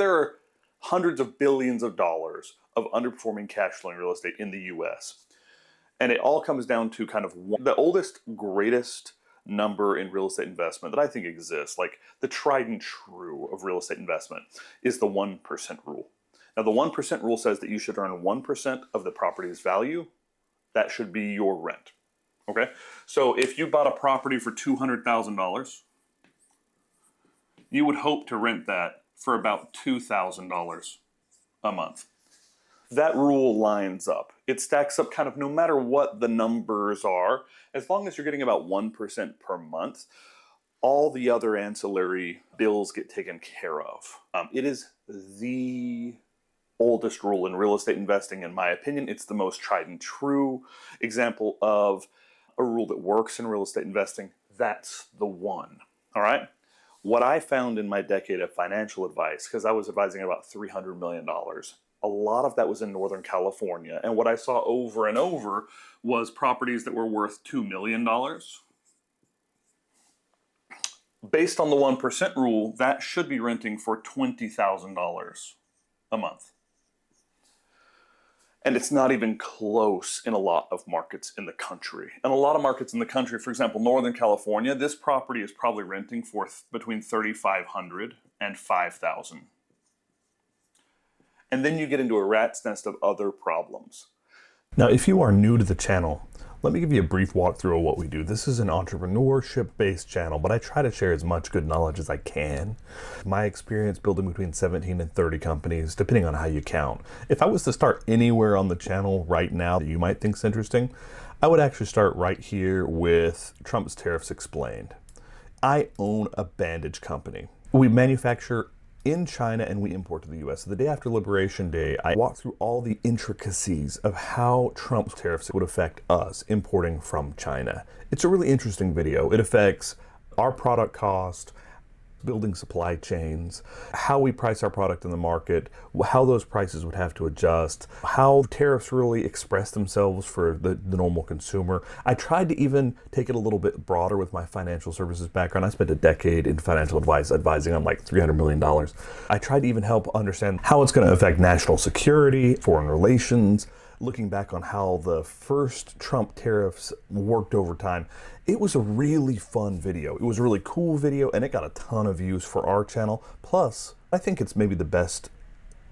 There are hundreds of billions of dollars of underperforming cash flowing real estate in the US. And it all comes down to kind of the oldest, greatest number in real estate investment that I think exists, like the tried and true of real estate investment, is the 1% rule. Now, the 1% rule says that you should earn 1% of the property's value. That should be your rent. Okay? So if you bought a property for $200,000, you would hope to rent that for about $2,000 a month. That rule lines up. It stacks up kind of no matter what the numbers are, as long as you're getting about 1% per month, all the other ancillary bills get taken care of. It is the oldest rule in real estate investing, in my opinion. It's the most tried and true example of a rule that works in real estate investing. That's the one. All right? What I found in my decade of financial advice, because I was advising about $300 million, a lot of that was in Northern California. And what I saw over and over was properties that were worth $2 million. Based on the 1% rule, that should be renting for $20,000 a month. And it's not even close in a lot of markets in the country. And a lot of markets in the country, for example, Northern California, this property is probably renting for between $3,500 and $5,000. And then you get into a rat's nest of other problems. Now, if you are new to the channel, let me give you a brief walkthrough of what we do. This is an entrepreneurship-based channel, but I try to share as much good knowledge as I can. My experience building between 17 and 30 companies, depending on how you count. If I was to start anywhere on the channel right now that you might think is interesting, I would actually start right here with Trump's tariffs explained. I own a bandage company. We manufacture in China and we import to the US. So the day after Liberation Day, I walked through all the intricacies of how Trump's tariffs would affect us importing from China. It's a really interesting video. It affects our product cost, building supply chains, how we price our product in the market, how those prices would have to adjust, how tariffs really express themselves for the normal consumer. I tried to even take it a little bit broader with my financial services background. I spent a decade in financial advice advising on like $300 million. I tried to even help understand how it's going to affect national security, foreign relations, looking back on how the first Trump tariffs worked over time. It was a really fun video. It was a really cool video and it got a ton of views for our channel. Plus, I think it's maybe the best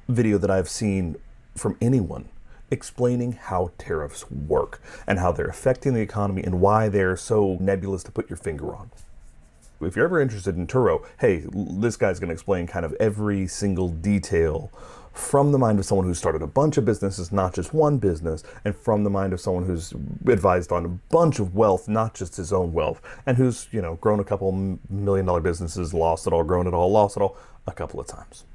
video that I've seen from anyone explaining how tariffs work and how they're affecting the economy and why they're so nebulous to put your finger on. If you're ever interested in Turo, hey, this guy's going to explain kind of every single detail from the mind of someone who's started a bunch of businesses, not just one business, and from the mind of someone who's advised on a bunch of wealth, not just his own wealth, and who's, grown a couple $1 million businesses, lost it all, grown it all, lost it all a couple of times.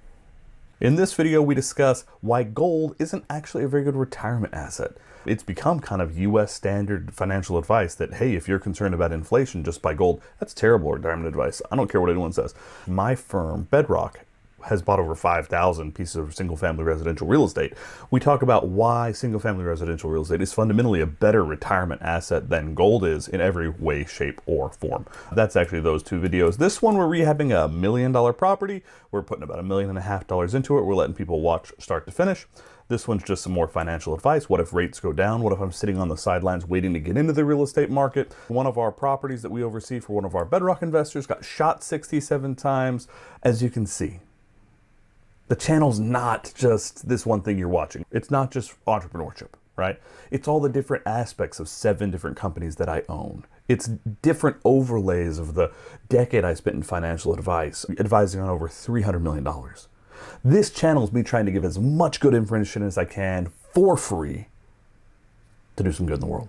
In this video, we discuss why gold isn't actually a very good retirement asset. It's become kind of US standard financial advice that, hey, if you're concerned about inflation, just buy gold. That's terrible retirement advice. I don't care what anyone says. My firm, Bedrock, has bought over 5,000 pieces of single-family residential real estate. We talk about why single-family residential real estate is fundamentally a better retirement asset than gold is in every way, shape, or form. That's actually those two videos. This one, we're rehabbing a $1 million property. We're putting about $1.5 million into it. We're letting people watch start to finish. This one's just some more financial advice. What if rates go down? What if I'm sitting on the sidelines waiting to get into the real estate market? One of our properties that we oversee for one of our Bedrock investors got shot 67 times. As you can see, the channel's not just this one thing you're watching. It's not just entrepreneurship, right? It's all the different aspects of 7 different companies that I own. It's different overlays of the decade I spent in financial advice, advising on over $300 million. This channel is me trying to give as much good information as I can for free to do some good in the world.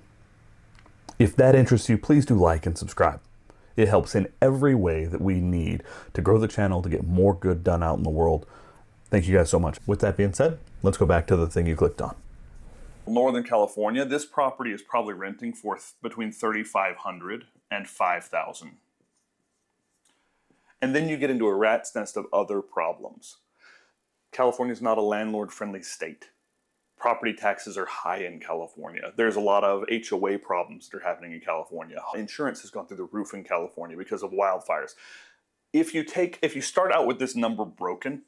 If that interests you, please do like and subscribe. It helps in every way that we need to grow the channel, to get more good done out in the world. Thank you guys so much. With that being said, let's go back to the thing you clicked on. Northern California, this property is probably renting for between $3,500 and $5,000. And then you get into a rat's nest of other problems. California is not a landlord-friendly state. Property taxes are high in California. There's a lot of HOA problems that are happening in California. Insurance has gone through the roof in California because of wildfires. If you start out with this number broken,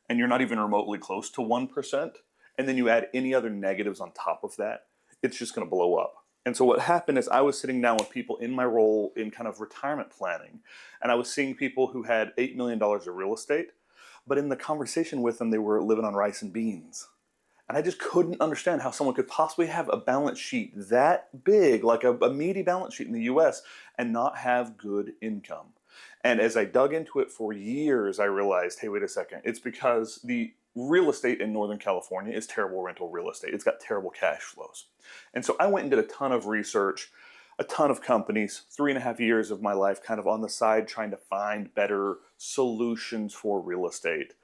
and you're not even remotely close to 1%, and then you add any other negatives on top of that, it's just going to blow up. And so what happened is I was sitting down with people in my role in kind of retirement planning, and I was seeing people who had $8 million of real estate, but in the conversation with them, they were living on rice and beans. And I just couldn't understand how someone could possibly have a balance sheet that big, like a meaty balance sheet in the US, and not have good income. And as I dug into it for years, I realized, hey, wait a second. It's because the real estate in Northern California is terrible rental real estate. It's got terrible cash flows. And so I went and did a ton of research, a ton of companies, 3.5 years of my life kind of on the side trying to find better solutions for real estate.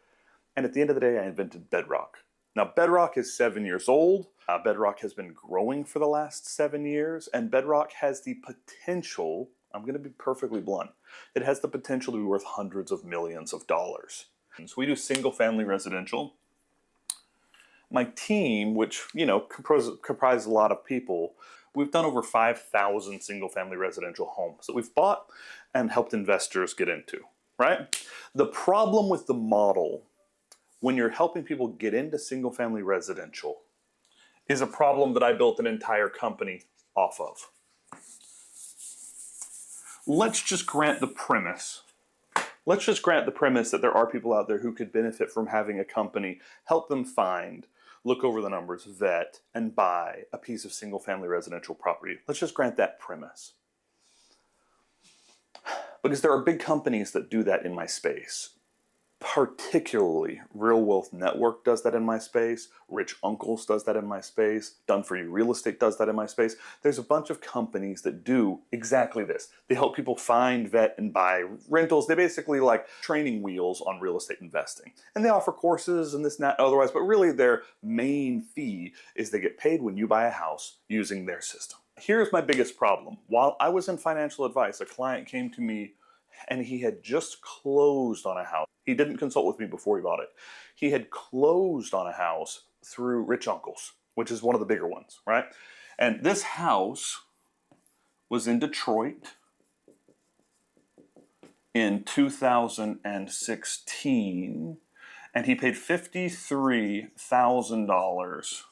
And at the end of the day, I invented Bedrock. Now, Bedrock is 7 years old. Bedrock has been growing for the last 7 years, and Bedrock has the potential, I'm going to be perfectly blunt, it has the potential to be worth hundreds of millions of dollars. So we do single-family residential. My team, which, comprises a lot of people, we've done over 5,000 single-family residential homes that we've bought and helped investors get into, right? The problem with the model when you're helping people get into single-family residential is a problem that I built an entire company off of. Let's just grant the premise. Let's just grant the premise that there are people out there who could benefit from having a company help them find, look over the numbers, vet, and buy a piece of single-family residential property. Let's just grant that premise. Because there are big companies that do that in my space. Particularly, Real Wealth Network does that in my space. Rich Uncles does that in my space. Done For You Real Estate does that in my space. There's a bunch of companies that do exactly this. They help people find, vet, and buy rentals. They basically like training wheels on real estate investing. And they offer courses and this and that otherwise, but really their main fee is they get paid when you buy a house using their system. Here's my biggest problem. While I was in financial advice, a client came to me and he had just closed on a house. He didn't consult with me before he bought it. He had closed on a house through Rich Uncles, which is one of the bigger ones, right? And this house was in Detroit in 2016, and he paid $53,000.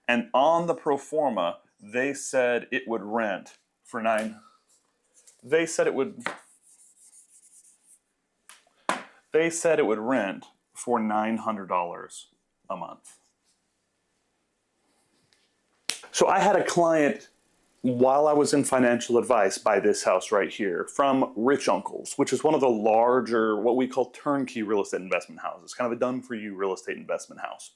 And on the pro forma, they said it would rent for They said it would rent for $900 a month. So I had a client while I was in financial advice buy this house right here from Rich Uncles, which is one of the larger, what we call turnkey real estate investment houses, kind of a done-for-you real estate investment house.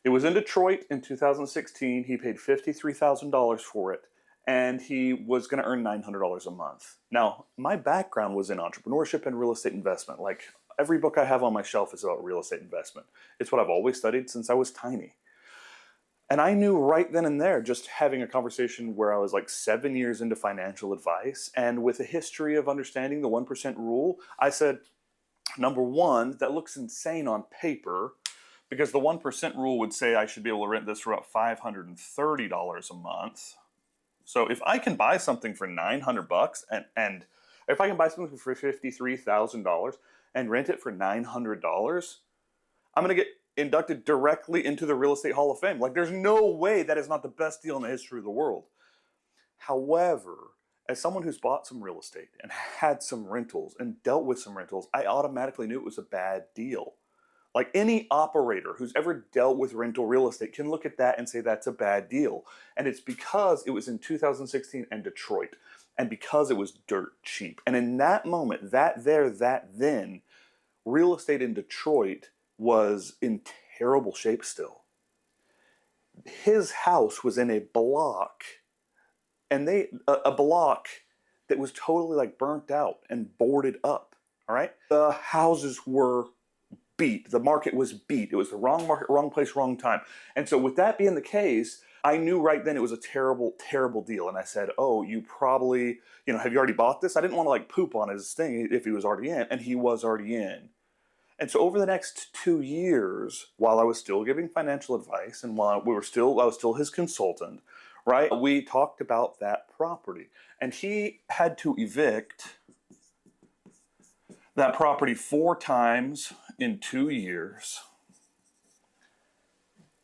It was in Detroit in 2016. He paid $53,000 for it, and he was going to earn $900 a month. Now, my background was in entrepreneurship and real estate investment. Like, every book I have on my shelf is about real estate investment. It's what I've always studied since I was tiny. And I knew right then and there, just having a conversation where I was like 7 years into financial advice and with a history of understanding the 1% rule, I said, number one, that looks insane on paper because the 1% rule would say I should be able to rent this for about $530 a month. So if I can buy something for $900 and if I can buy something for $53,000 and rent it for $900, I'm going to get inducted directly into the Real Estate Hall of Fame. Like, there's no way that is not the best deal in the history of the world. However, as someone who's bought some real estate and had some rentals and dealt with some rentals, I automatically knew it was a bad deal. Like, any operator who's ever dealt with rental real estate can look at that and say that's a bad deal. And it's because it was in 2016 and Detroit, and because it was dirt cheap. And in that moment, that then, real estate in Detroit was in terrible shape still. His house was in a block, and a block that was totally like burnt out and boarded up. All right, the houses were beat. The market was beat. It was the wrong market, wrong place, wrong time. And so with that being the case, I knew right then it was a terrible, terrible deal. And I said, oh, you probably, have you already bought this? I didn't want to like poop on his thing if he was already in, and he was already in. And so over the next 2 years, while I was still giving financial advice and while I was still his consultant, right? We talked about that property, and he had to evict that property 4 times in 2 years.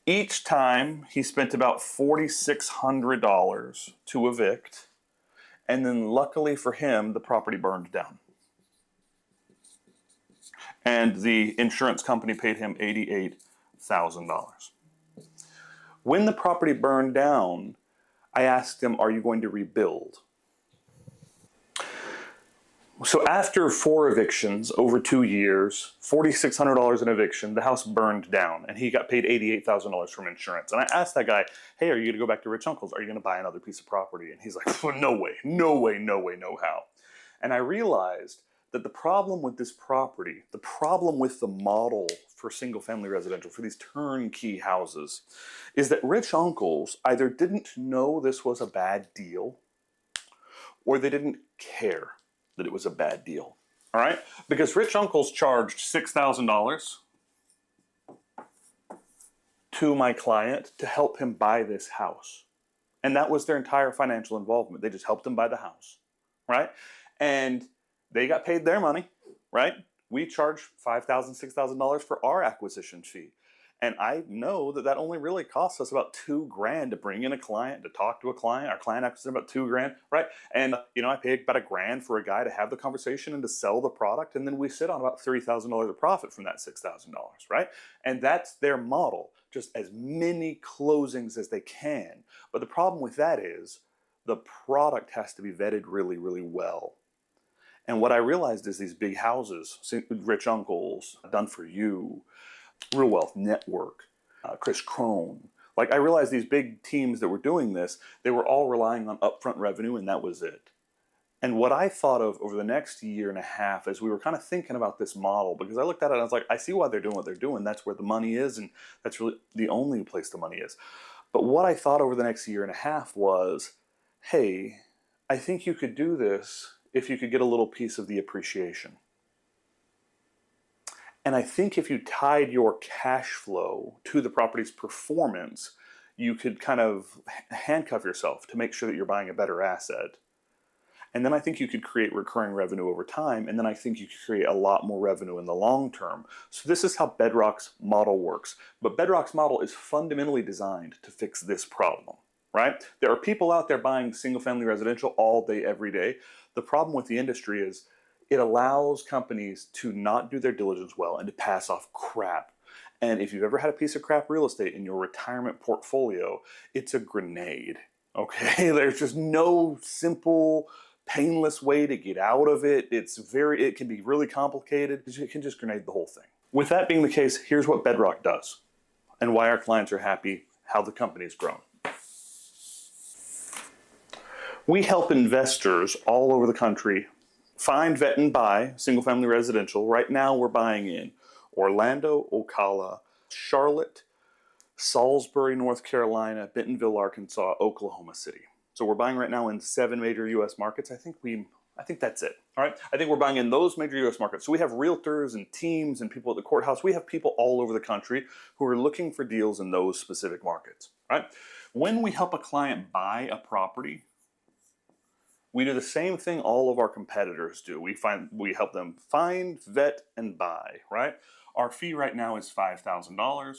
Each time he spent about $4,600 to evict, and then luckily for him, the property burned down. And the insurance company paid him $88,000. When the property burned down, I asked him, are you going to rebuild? So after 4 evictions over 2 years, $4,600 an eviction, the house burned down, and he got paid $88,000 from insurance. And I asked that guy, hey, are you going to go back to Rich Uncle's? Are you going to buy another piece of property? And he's like, no way, no way, no way, no how. And I realized that the problem with this property, the problem with the model for single-family residential, for these turnkey houses, is that Rich Uncles either didn't know this was a bad deal, or they didn't care that it was a bad deal. All right? Because Rich Uncles charged $6,000 to my client to help him buy this house. And that was their entire financial involvement. They just helped him buy the house, right? And they got paid their money, right? We charge $5,000, $6,000 for our acquisition fee. And I know that that only really costs us about $2,000 to bring in a client, to talk to a client. Our client acquisition about $2,000, right? And I paid about $1,000 for a guy to have the conversation and to sell the product, and then we sit on about $3,000 of profit from that $6,000, right? And that's their model, just as many closings as they can. But the problem with that is the product has to be vetted really, really well. And what I realized is these big houses, Rich Uncles, Done For You, Real Wealth Network, Chris Crone. Like, I realized these big teams that were doing this, they were all relying on upfront revenue, and that was it. And what I thought of over the next year and a half as we were kind of thinking about this model, because I looked at it and I was like, I see why they're doing what they're doing. That's where the money is, and that's really the only place the money is. But what I thought over the next year and a half was, hey, I think you could do this if you could get a little piece of the appreciation. And I think if you tied your cash flow to the property's performance, you could kind of handcuff yourself to make sure that you're buying a better asset. And then I think you could create recurring revenue over time, and then I think you could create a lot more revenue in the long term. So this is how Bedrock's model works. But Bedrock's model is fundamentally designed to fix this problem, right? There are people out there buying single-family residential all day, every day. The problem with the industry is it allows companies to not do their diligence well and to pass off crap. And if you've ever had a piece of crap real estate in your retirement portfolio, it's a grenade, okay? There's just no simple, painless way to get out of it. It can be really complicated. It can just grenade the whole thing. With that being the case, here's what Bedrock does and why our clients are happy, how the company's grown. We help investors all over the country find, vet, and buy single-family residential. Right now we're buying in Orlando, Ocala, Charlotte, Salisbury, North Carolina, Bentonville, Arkansas, Oklahoma City. So we're buying right now in 7 major U.S. markets. I think that's it. All right. I think we're buying in those major U.S. markets. So we have realtors and teams and people at the courthouse. We have people all over the country who are looking for deals in those specific markets. All right. When we help a client buy a property, we do the same thing all of our competitors do. We help them find, vet, and buy, right? Our fee right now is $5,000,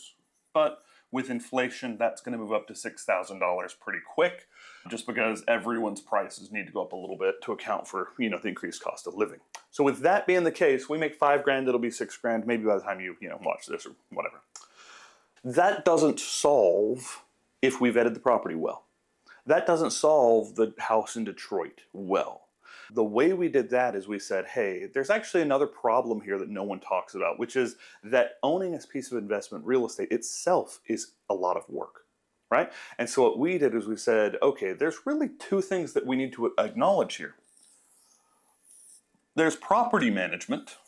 but with inflation, that's going to move up to $6,000 pretty quick, just because everyone's prices need to go up a little bit to account for, the increased cost of living. So with that being the case, we make $5,000, it'll be $6,000, maybe by the time you watch this or whatever. That doesn't solve if we vetted the property well. That doesn't solve the house in Detroit well. The way we did that is we said, hey, there's actually another problem here that no one talks about, which is that owning a piece of investment real estate itself is a lot of work, right? And so what we did is we said, okay, there's really 2 things that we need to acknowledge here. There's property management.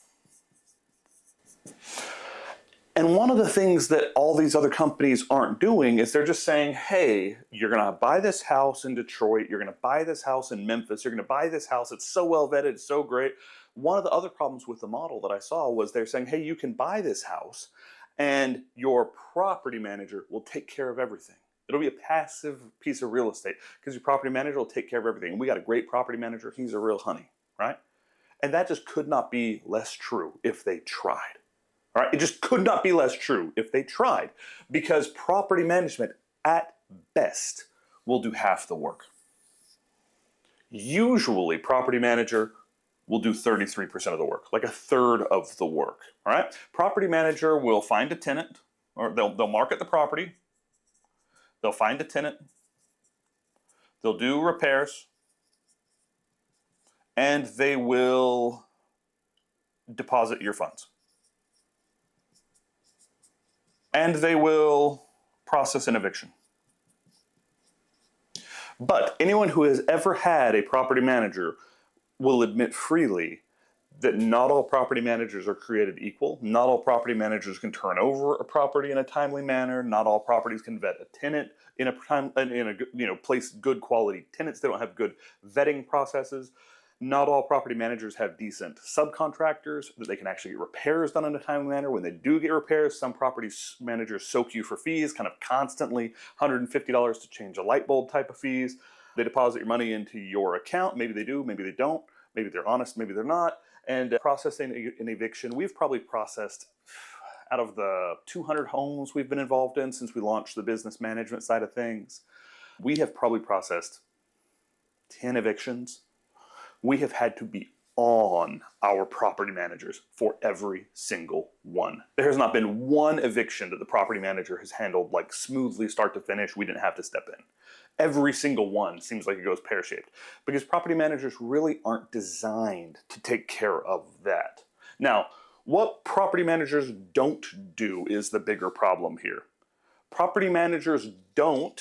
And one of the things that all these other companies aren't doing is they're just saying, hey, you're going to buy this house in Detroit, you're going to buy this house in Memphis, you're going to buy this house, it's so well vetted, it's so great. One of the other problems with the model that I saw was they're saying, hey, you can buy this house and your property manager will take care of everything. It'll be a passive piece of real estate because your property manager will take care of everything. And we got a great property manager, he's a real honey, right? And that just could not be less true if they tried. All right, it just could not be less true if they tried, because property management at best will do half the work. Usually, property manager will do 33% of the work, like a third of the work. All right, property manager will find a tenant, or they'll market the property, they'll find a tenant, they'll do repairs, and they will deposit your funds. And they will process an eviction. But anyone who has ever had a property manager will admit freely that not all property managers are created equal. Not all property managers can turn over a property in a timely manner. Not all properties can vet a tenant place good quality tenants. They don't have good vetting processes. Not all property managers have decent subcontractors that they can actually get repairs done in a timely manner. When they do get repairs, some property managers soak you for fees, kind of constantly, $150 to change a light bulb type of fees. They deposit your money into your account. Maybe they do, maybe they don't. Maybe they're honest, maybe they're not. And processing an eviction, we've probably processed, out of the 200 homes we've been involved in since we launched the business management side of things, we have probably processed 10 evictions. We have had to be on our property managers for every single one. There has not been one eviction that the property manager has handled like smoothly start to finish. We didn't have to step in. Every single one seems like it goes pear-shaped, because property managers really aren't designed to take care of that. Now, what property managers don't do is the bigger problem here. Property managers don't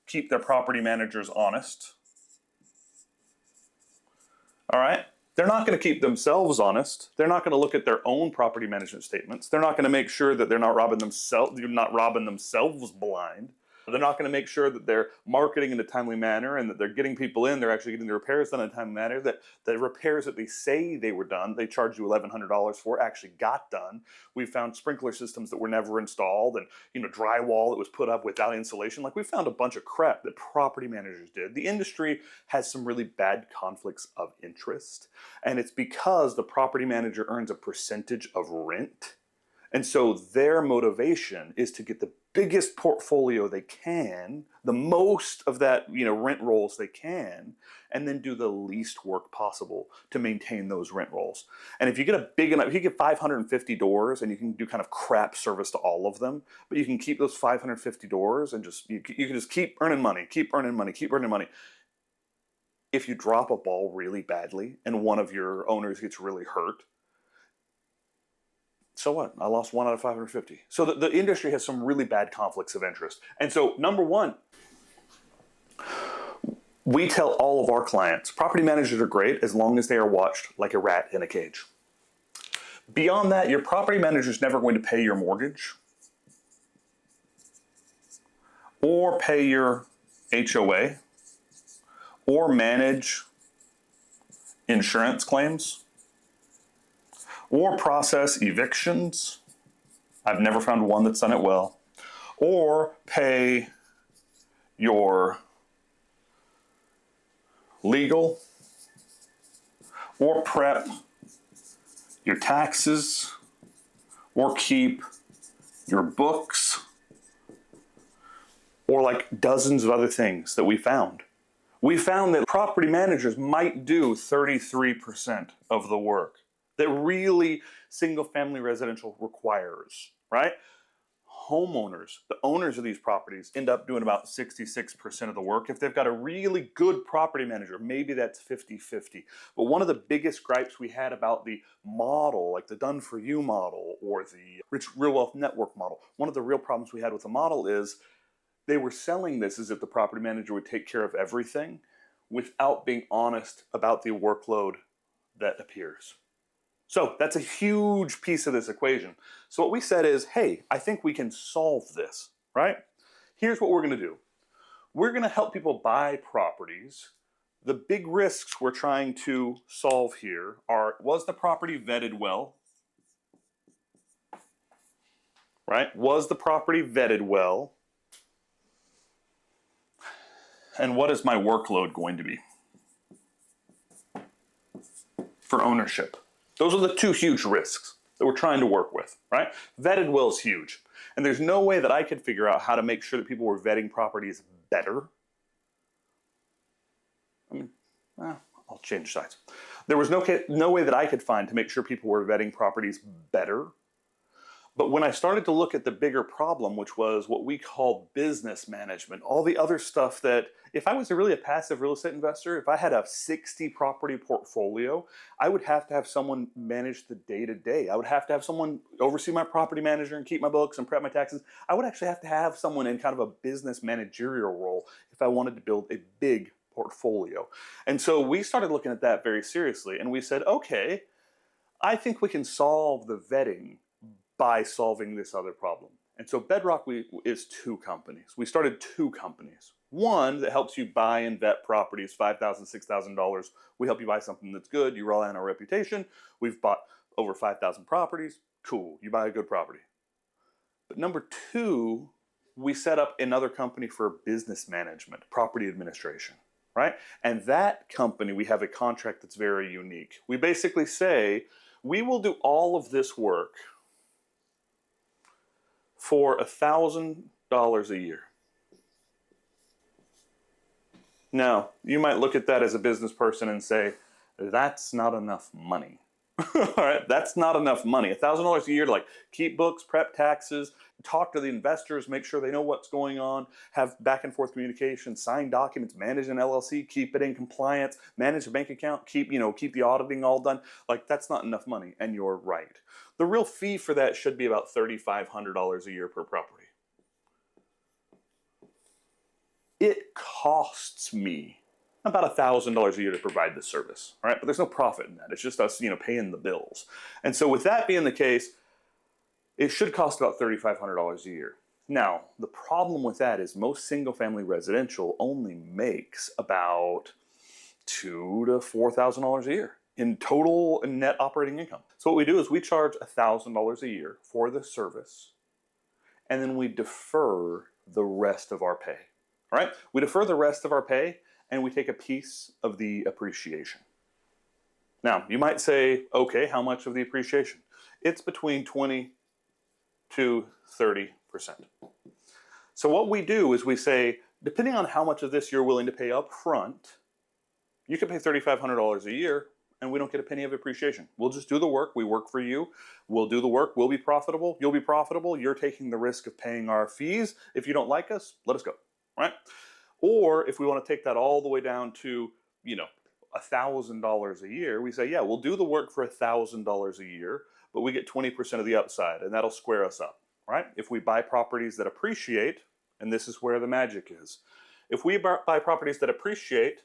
keep their property managers honest. All right? They're not going to keep themselves honest. They're not going to look at their own property management statements. They're not going to make sure that they're not robbing themselves blind. They're not going to make sure that they're marketing in a timely manner and that they're getting people in, they're actually getting the repairs done in a timely manner, that the repairs that they say they were done, they charge you $1,100 for, actually got done. We found sprinkler systems that were never installed, and drywall that was put up without insulation. Like, we found a bunch of crap that property managers did. The industry has some really bad conflicts of interest, and it's because the property manager earns a percentage of rent. And so their motivation is to get the biggest portfolio they can, the most of that rent rolls they can, and then do the least work possible to maintain those rent rolls. And if you get a big enough, if you get 550 doors and you can do kind of crap service to all of them, but you can keep those 550 doors and you can just keep earning money, keep earning money, keep earning money. If you drop a ball really badly and one of your owners gets really hurt, so what? I lost 1 out of 550. So the industry has some really bad conflicts of interest. And so, number one, we tell all of our clients, property managers are great as long as they are watched like a rat in a cage. Beyond that, your property manager is never going to pay your mortgage or pay your HOA or manage insurance claims or process evictions. I've never found one that's done it well. Or pay your legal, or prep your taxes, or keep your books, or like dozens of other things that we found. We found that property managers might do 33% of the work that really single-family residential requires, right? Homeowners, the owners of these properties, end up doing about 66% of the work. If they've got a really good property manager, maybe that's 50-50. But one of the biggest gripes we had about the model, like the done-for-you model or the Real Wealth Network model, one of the real problems we had with the model is they were selling this as if the property manager would take care of everything without being honest about the workload that appears. So that's a huge piece of this equation. So what we said is, hey, I think we can solve this, right? Here's what we're going to do. We're going to help people buy properties. The big risks we're trying to solve here are, was the property vetted well? Right? Was the property vetted well? And what is my workload going to be for ownership? Those are the two huge risks. that we're trying to work with, right? Vetted well is huge. And there's no way that I could figure out how to make sure that people were vetting properties better. I mean, I'll change sides. There was no way that I could find to make sure people were vetting properties better. But when I started to look at the bigger problem, which was what we call business management, all the other stuff that if I was really a passive real estate investor, if I had a 60 property portfolio, I would have to have someone manage the day-to-day. I would have to have someone oversee my property manager and keep my books and prep my taxes. I would actually have to have someone in kind of a business managerial role if I wanted to build a big portfolio. And so we started looking at that very seriously, and we said, okay, I think we can solve the vetting by solving this other problem. And so Bedrock is two companies. We started two companies. One that helps you buy and vet properties, $5,000, $6,000. We help you buy something that's good. You rely on our reputation. We've bought over 5,000 properties. Cool, you buy a good property. But number two, we set up another company for business management, property administration, right? And that company, we have a contract that's very unique. We basically say, we will do all of this work for $1,000 a year. Now, you might look at that as a business person and say, that's not enough money. All right, that's not enough money. $1,000 a year to like keep books, prep taxes, talk to the investors, make sure they know what's going on, have back and forth communication, sign documents, manage an LLC, keep it in compliance, manage a bank account, keep the auditing all done. Like, that's not enough money, and you're right. The real fee for that should be about $3,500 a year per property. It costs me about $1,000 a year to provide this service, all right? But there's no profit in that. It's just us, paying the bills. And so with that being the case, it should cost about $3,500 a year. Now, the problem with that is most single-family residential only makes about $2,000 to $4,000 a year in total net operating income. So what we do is we charge $1,000 a year for the service, and then we defer the rest of our pay. All right? We defer the rest of our pay, and we take a piece of the appreciation. Now, you might say, okay, how much of the appreciation? It's between 20 to 30%. So what we do is we say, depending on how much of this you're willing to pay up front, you can pay $3,500 a year, and we don't get a penny of appreciation. We'll just do the work. We work for you. We'll do the work. We'll be profitable. You'll be profitable. You're taking the risk of paying our fees. If you don't like us, let us go, right? Or if we want to take that all the way down to, $1,000 a year, we say, yeah, we'll do the work for $1,000 a year, but we get 20% of the upside, and that'll square us up, right? If we buy properties that appreciate, and this is where the magic is, if we buy properties that appreciate,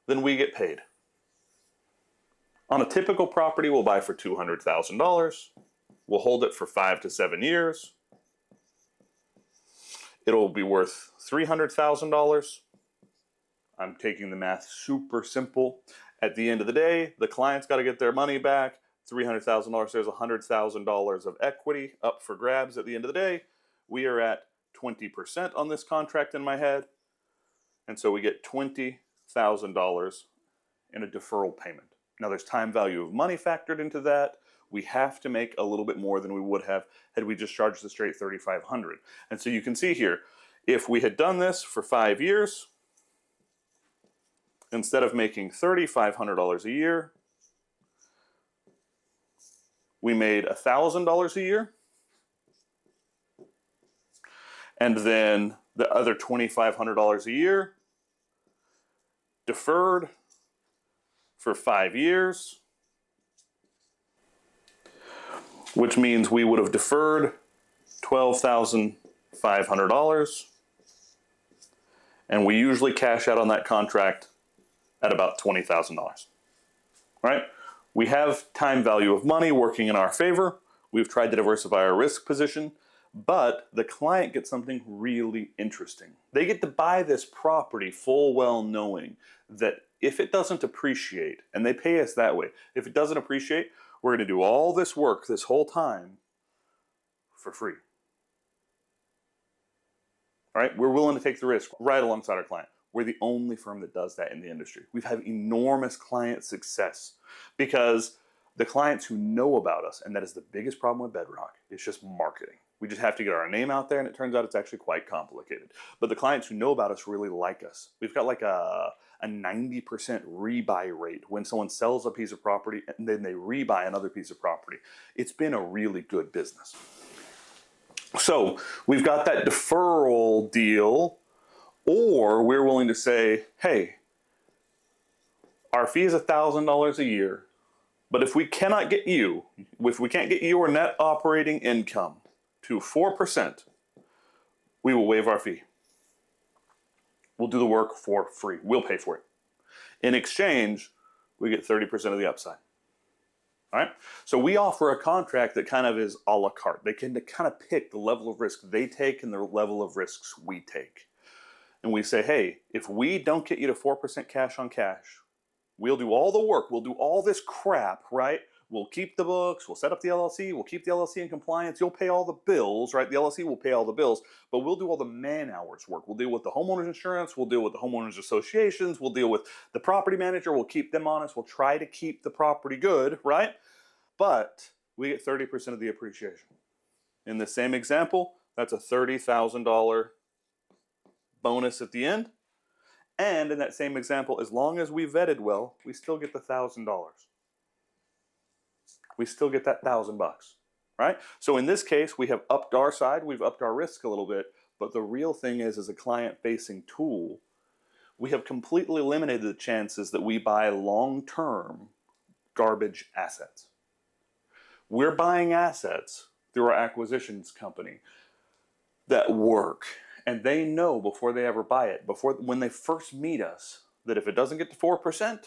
then we get paid. On a typical property, we'll buy for $200,000. We'll hold it for 5 to 7 years. It'll be worth $300,000. I'm taking the math super simple. At the end of the day, the client's got to get their money back. $300,000, there's $100,000 of equity up for grabs at the end of the day. We are at 20% on this contract in my head. And so we get $20,000 in a deferral payment. Now there's time value of money factored into that. We have to make a little bit more than we would have had we just charged the straight $3,500. And so you can see here, if we had done this for 5 years, instead of making $3,500 a year, we made $1,000 a year, and then the other $2,500 a year deferred for 5 years, which means we would have deferred $12,500, and we usually cash out on that contract at about $20,000, right? We have time value of money working in our favor. We've tried to diversify our risk position, but the client gets something really interesting. They get to buy this property full well knowing that if it doesn't appreciate, and they pay us that way, if it doesn't appreciate, we're going to do all this work this whole time for free. All right? We're willing to take the risk right alongside our client. We're the only firm that does that in the industry. We've had enormous client success because The clients who know about us, and that is the biggest problem with Bedrock, it's just marketing. We just have to get our name out there, and it turns out it's actually quite complicated. But the clients who know about us really like us. We've got like a 90% rebuy rate when someone sells a piece of property and then they rebuy another piece of property. It's been a really good business. So we've got that deferral deal, or we're willing to say, hey, our fee is $1,000 a year, but if we can't get your net operating income to 4%, we will waive our fee. We'll do the work for free. We'll pay for it. In exchange, we get 30% of the upside. All right? So we offer a contract that kind of is a la carte. They can kind of pick the level of risk they take and the level of risks we take. And we say, hey, if we don't get you to 4% cash on cash, we'll do all the work. We'll do all this crap, right? We'll keep the books. We'll set up the LLC. We'll keep the LLC in compliance. You'll pay all the bills, right? The LLC will pay all the bills, but we'll do all the man hours work. We'll deal with the homeowners insurance. We'll deal with the homeowners associations. We'll deal with the property manager. We'll keep them honest. We'll try to keep the property good, right? But we get 30% of the appreciation. In the same example, that's a $30,000 bonus at the end. And in that same example, as long as we vetted well, we still get the $1,000. We still get that $1,000, right? So in this case, we have upped our side, we've upped our risk a little bit, but the real thing is, as a client-facing tool, we have completely eliminated the chances that we buy long-term garbage assets. We're buying assets through our acquisitions company that work. And they know before they ever buy it, when they first meet us, that if it doesn't get to 4%,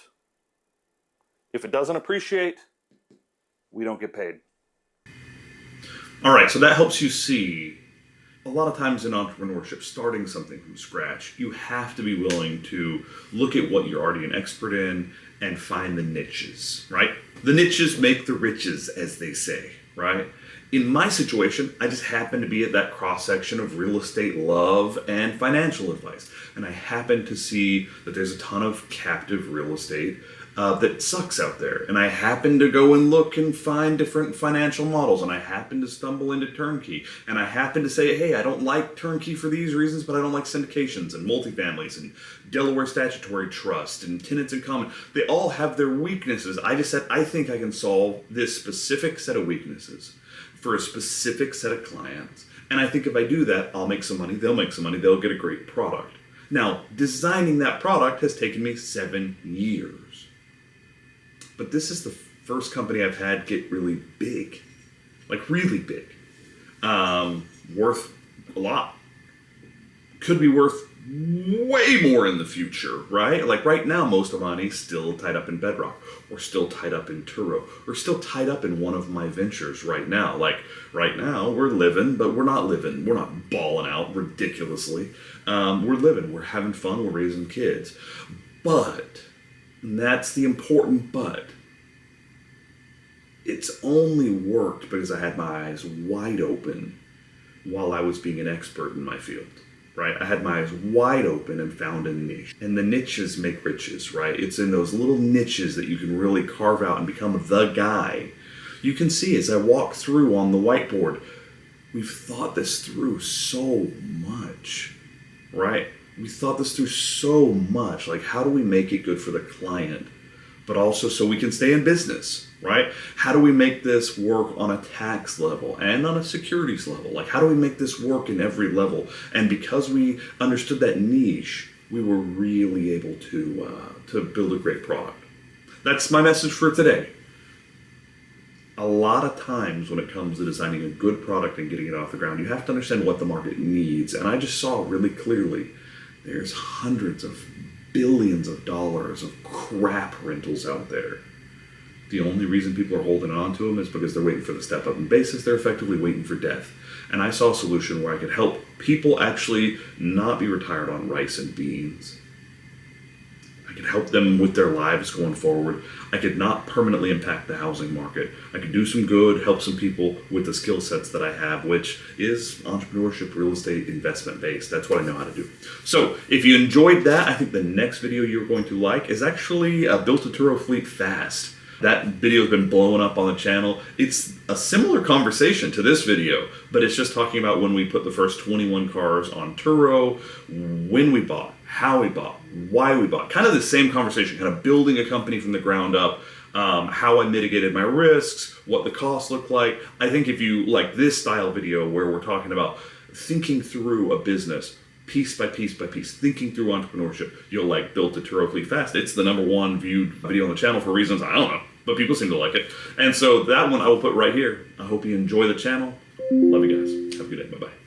if it doesn't appreciate, we don't get paid. All right, so that helps you see a lot of times in entrepreneurship, starting something from scratch, you have to be willing to look at what you're already an expert in and find the niches, right? The niches make the riches, as they say, right? In my situation, I just happen to be at that cross-section of real estate love and financial advice. And I happen to see that there's a ton of captive real estate that sucks out there. And I happen to go and look and find different financial models. And I happen to stumble into turnkey. And I happen to say, hey, I don't like turnkey for these reasons, but I don't like syndications and multifamilies and Delaware statutory trust and tenants in common. They all have their weaknesses. I just said, I think I can solve this specific set of weaknesses for a specific set of clients. And I think if I do that, I'll make some money, they'll make some money, they'll get a great product. Now, designing that product has taken me 7 years. But this is the first company I've had get really big. Like really big. Worth a lot. Could be worth way more in the future, right? Like right now, most of my money's still tied up in Bedrock, or still tied up in Turo, or still tied up in one of my ventures right now. Like right now, we're living, but we're not living. We're not balling out ridiculously. We're living, we're having fun, we're raising kids. But, and that's the important but, it's only worked because I had my eyes wide open while I was being an expert in my field. Right? I had my eyes wide open and found a niche. And the niches make riches, right? It's in those little niches that you can really carve out and become the guy. You can see as I walk through on the whiteboard, we've thought this through so much, right? We thought this through so much. Like, how do we make it good for the client, but also so we can stay in business? Right? How do we make this work on a tax level and on a securities level? Like, how do we make this work in every level? And because we understood that niche, we were really able to build a great product. That's my message for today. A lot of times when it comes to designing a good product and getting it off the ground, you have to understand what the market needs. And I just saw really clearly, there's hundreds of billions of dollars of crap rentals out there. The only reason people are holding on to them is because they're waiting for the step up in basis. They're effectively waiting for death. And I saw a solution where I could help people actually not be retired on rice and beans. I could help them with their lives going forward. I could not permanently impact the housing market. I could do some good, help some people with the skill sets that I have, which is entrepreneurship, real estate, investment based. That's what I know how to do. So if you enjoyed that, I think the next video you're going to like is actually built a Turo fleet fast. That video has been blowing up on the channel. It's a similar conversation to this video, but it's just talking about when we put the first 21 cars on Turo, when we bought, how we bought, why we bought. Kind of the same conversation, kind of building a company from the ground up, how I mitigated my risks, what the costs look like. I think if you like this style video where we're talking about thinking through a business, piece by piece by piece, thinking through entrepreneurship, you'll like Built a Turo Fleet Fast. It's the #1 viewed video on the channel for reasons I don't know, but people seem to like it. And so that one I will put right here. I hope you enjoy the channel. Love you guys. Have a good day. Bye-bye.